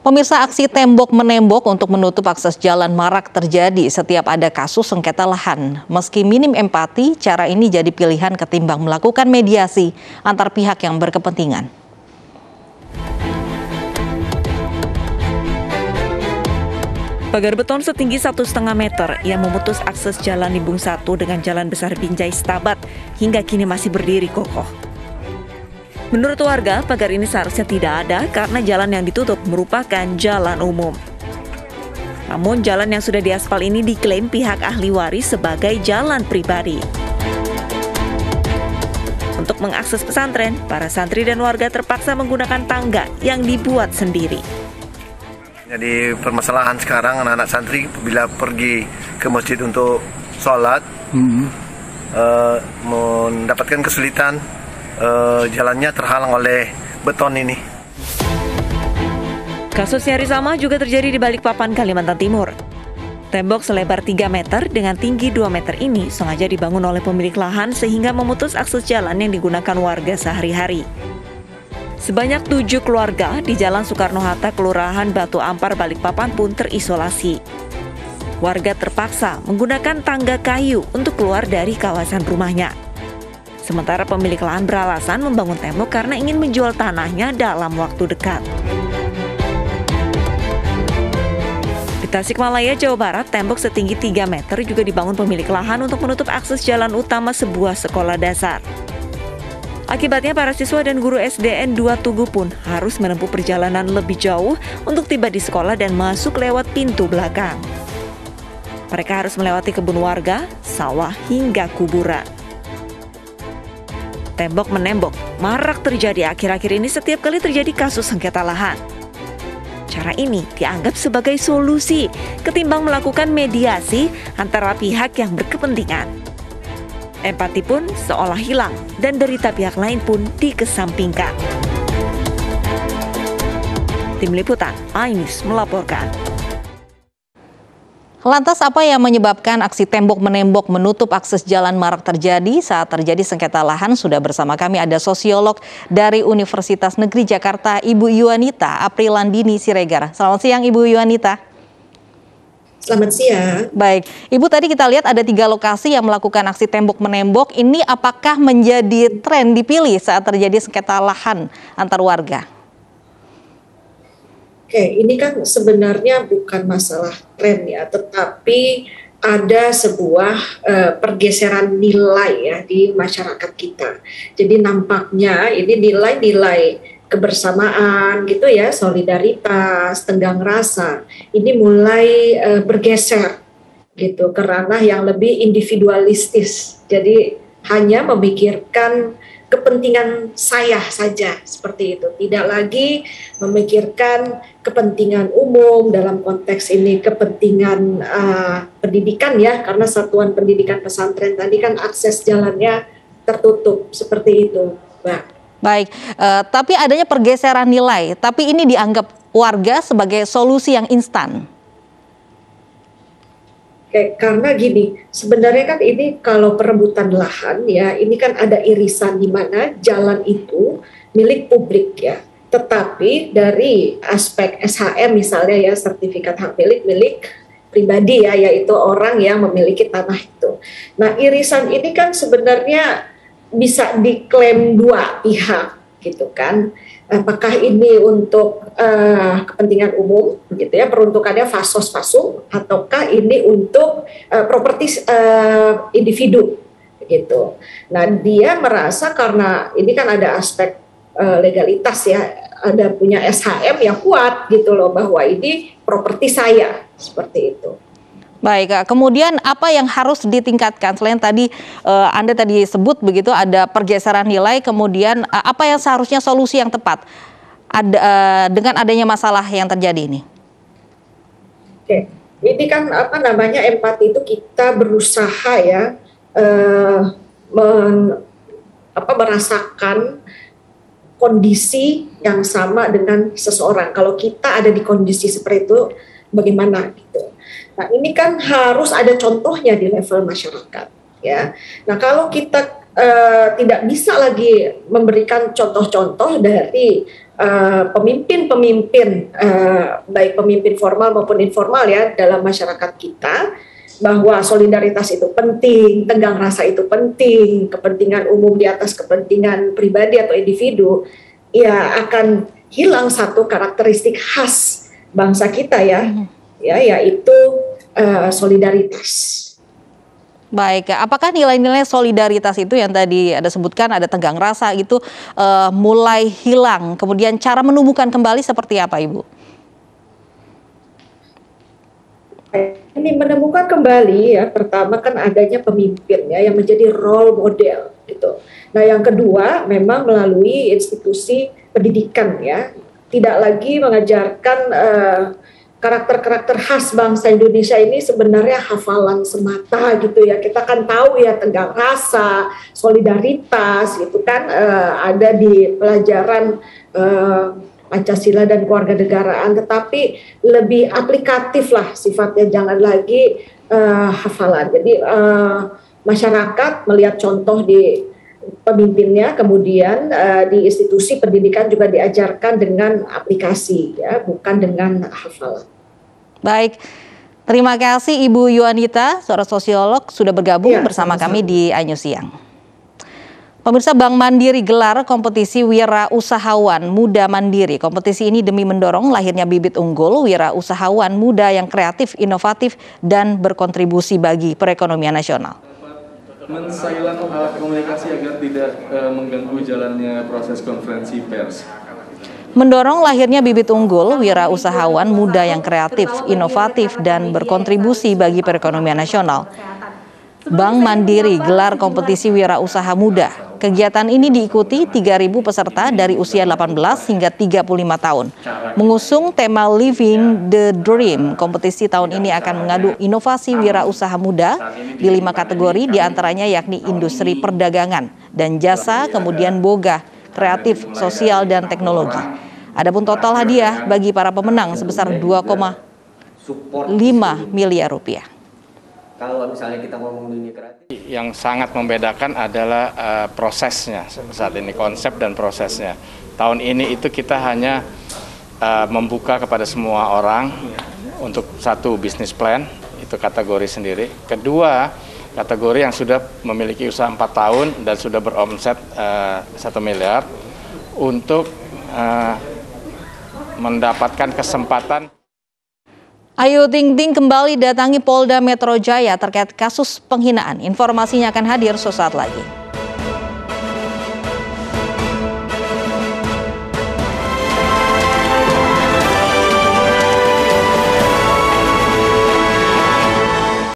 Pemirsa, aksi tembok-menembok untuk menutup akses jalan marak terjadi setiap ada kasus sengketa lahan. Meski minim empati, cara ini jadi pilihan ketimbang melakukan mediasi antar pihak yang berkepentingan. Pagar beton setinggi 1,5 meter yang memutus akses jalan Limbung 1 dengan Jalan Besar Binjai Setabat hingga kini masih berdiri kokoh. Menurut warga, pagar ini seharusnya tidak ada karena jalan yang ditutup merupakan jalan umum. Namun jalan yang sudah diaspal ini diklaim pihak ahli waris sebagai jalan pribadi. Untuk mengakses pesantren, para santri dan warga terpaksa menggunakan tangga yang dibuat sendiri. Jadi permasalahan sekarang anak-anak santri bila pergi ke masjid untuk sholat, mendapatkan kesulitan, jalannya terhalang oleh beton ini. Kasus nyaris sama juga terjadi di Balikpapan, Kalimantan Timur. Tembok selebar 3 meter dengan tinggi 2 meter ini sengaja dibangun oleh pemilik lahan sehingga memutus akses jalan yang digunakan warga sehari-hari. Sebanyak 7 keluarga di Jalan Soekarno-Hatta, Kelurahan Batu Ampar, Balikpapan pun terisolasi. Warga terpaksa menggunakan tangga kayu untuk keluar dari kawasan rumahnya. Sementara pemilik lahan beralasan membangun tembok karena ingin menjual tanahnya dalam waktu dekat. Di Tasikmalaya, Jawa Barat, tembok setinggi 3 meter juga dibangun pemilik lahan untuk menutup akses jalan utama sebuah sekolah dasar. Akibatnya para siswa dan guru SDN 2 Tugu pun harus menempuh perjalanan lebih jauh untuk tiba di sekolah dan masuk lewat pintu belakang. Mereka harus melewati kebun warga, sawah, hingga kuburan. Tembok-menembok marak terjadi akhir-akhir ini setiap kali terjadi kasus sengketa lahan. Cara ini dianggap sebagai solusi ketimbang melakukan mediasi antara pihak yang berkepentingan. Empati pun seolah hilang dan derita pihak lain pun dikesampingkan. Tim Liputan, iNews melaporkan. Lantas apa yang menyebabkan aksi tembok-menembok menutup akses jalan marak terjadi saat terjadi sengketa lahan? Sudah bersama kami ada sosiolog dari Universitas Negeri Jakarta, Ibu Yuanita Aprilandini Siregar. Selamat siang Ibu Yuanita. Selamat siang. Baik, Ibu, tadi kita lihat ada 3 lokasi yang melakukan aksi tembok-menembok. Ini apakah menjadi tren dipilih saat terjadi sengketa lahan antar warga? Oke, ini kan sebenarnya bukan masalah tren ya, tetapi ada sebuah pergeseran nilai ya di masyarakat kita. Jadi nampaknya ini nilai-nilai kebersamaan gitu ya, solidaritas, tenggang rasa, ini mulai bergeser gitu ke ranah yang lebih individualistis. Jadi hanya memikirkan kepentingan saya saja seperti itu, tidak lagi memikirkan kepentingan umum, dalam konteks ini kepentingan pendidikan ya, karena satuan pendidikan pesantren tadi kan akses jalannya tertutup seperti itu, Mbak. Baik, tapi adanya pergeseran nilai, tapi ini dianggap warga sebagai solusi yang instan. Oke, karena gini, sebenarnya kan ini kalau perebutan lahan ya, ini kan ada irisan di mana jalan itu milik publik ya. Tetapi dari aspek SHM misalnya ya, sertifikat hak milik pribadi ya, yaitu orang yang memiliki tanah itu. Nah, irisan ini kan sebenarnya bisa diklaim dua pihak gitu kan. Apakah ini untuk kepentingan umum gitu ya, peruntukannya fasos fasum, ataukah ini untuk properti individu gitu. Nah, dia merasa karena ini kan ada aspek legalitas ya, ada punya SHM yang kuat gitu loh, bahwa ini properti saya, seperti itu. Baik, kemudian apa yang harus ditingkatkan selain tadi Anda tadi sebut begitu ada pergeseran nilai, kemudian apa yang seharusnya solusi yang tepat dengan adanya masalah yang terjadi ini? Oke, ini kan apa namanya, empati itu kita berusaha ya merasakan kondisi yang sama dengan seseorang. Kalau kita ada di kondisi seperti itu, bagaimana gitu. Nah, ini kan harus ada contohnya di level masyarakat ya. Nah, kalau kita tidak bisa lagi memberikan contoh-contoh dari pemimpin-pemimpin baik pemimpin formal maupun informal ya dalam masyarakat kita, bahwa solidaritas itu penting, tenggang rasa itu penting, kepentingan umum di atas kepentingan pribadi atau individu, ya akan hilang satu karakteristik khas bangsa kita ya, yaitu solidaritas. Baik, apakah nilai-nilai solidaritas itu yang tadi ada sebutkan, ada tenggang rasa itu mulai hilang, kemudian cara menumbuhkan kembali seperti apa, Ibu? Ini menemukan kembali ya, pertama kan adanya pemimpin ya yang menjadi role model gitu. Nah yang kedua memang melalui institusi pendidikan ya, tidak lagi mengajarkan karakter-karakter khas bangsa Indonesia ini sebenarnya hafalan semata gitu ya. Kita kan tahu ya tenggang rasa, solidaritas gitu kan ada di pelajaran Pancasila dan kewarganegaraan, tetapi lebih aplikatif lah sifatnya, jangan lagi hafalan. Jadi masyarakat melihat contoh di pemimpinnya, kemudian di institusi pendidikan juga diajarkan dengan aplikasi ya, bukan dengan hafalan. Baik, terima kasih Ibu Yuanita, seorang sosiolog sudah bergabung bersama kami di Anyus Siang. Pemirsa, Bank Mandiri gelar kompetisi Wira Usahawan Muda Mandiri. Kompetisi ini demi mendorong lahirnya bibit unggul wira usahawan muda yang kreatif, inovatif, dan berkontribusi bagi perekonomian nasional. Men-silent alat komunikasi agar tidak mengganggu jalannya proses konferensi pers. Mendorong lahirnya bibit unggul wira usahawan muda yang kreatif, inovatif, dan berkontribusi bagi perekonomian nasional. Bank Mandiri gelar kompetisi wira usaha muda. Kegiatan ini diikuti 3.000 peserta dari usia 18 hingga 35 tahun. Mengusung tema Living the Dream, kompetisi tahun ini akan mengadu inovasi wira usaha muda di 5 kategori, diantaranya yakni industri perdagangan dan jasa, kemudian boga, kreatif, sosial, dan teknologi. Adapun total hadiah bagi para pemenang sebesar 2,5 miliar rupiah. Kalau misalnya kita ngomong dunia kreatif, yang sangat membedakan adalah prosesnya saat ini, konsep dan prosesnya. Tahun ini itu kita hanya membuka kepada semua orang untuk satu bisnis plan, itu kategori sendiri. Kedua, kategori yang sudah memiliki usaha 4 tahun dan sudah beromset 1 miliar untuk mendapatkan kesempatan. Ayu Ting Ting kembali datangi Polda Metro Jaya terkait kasus penghinaan. Informasinya akan hadir sesaat lagi.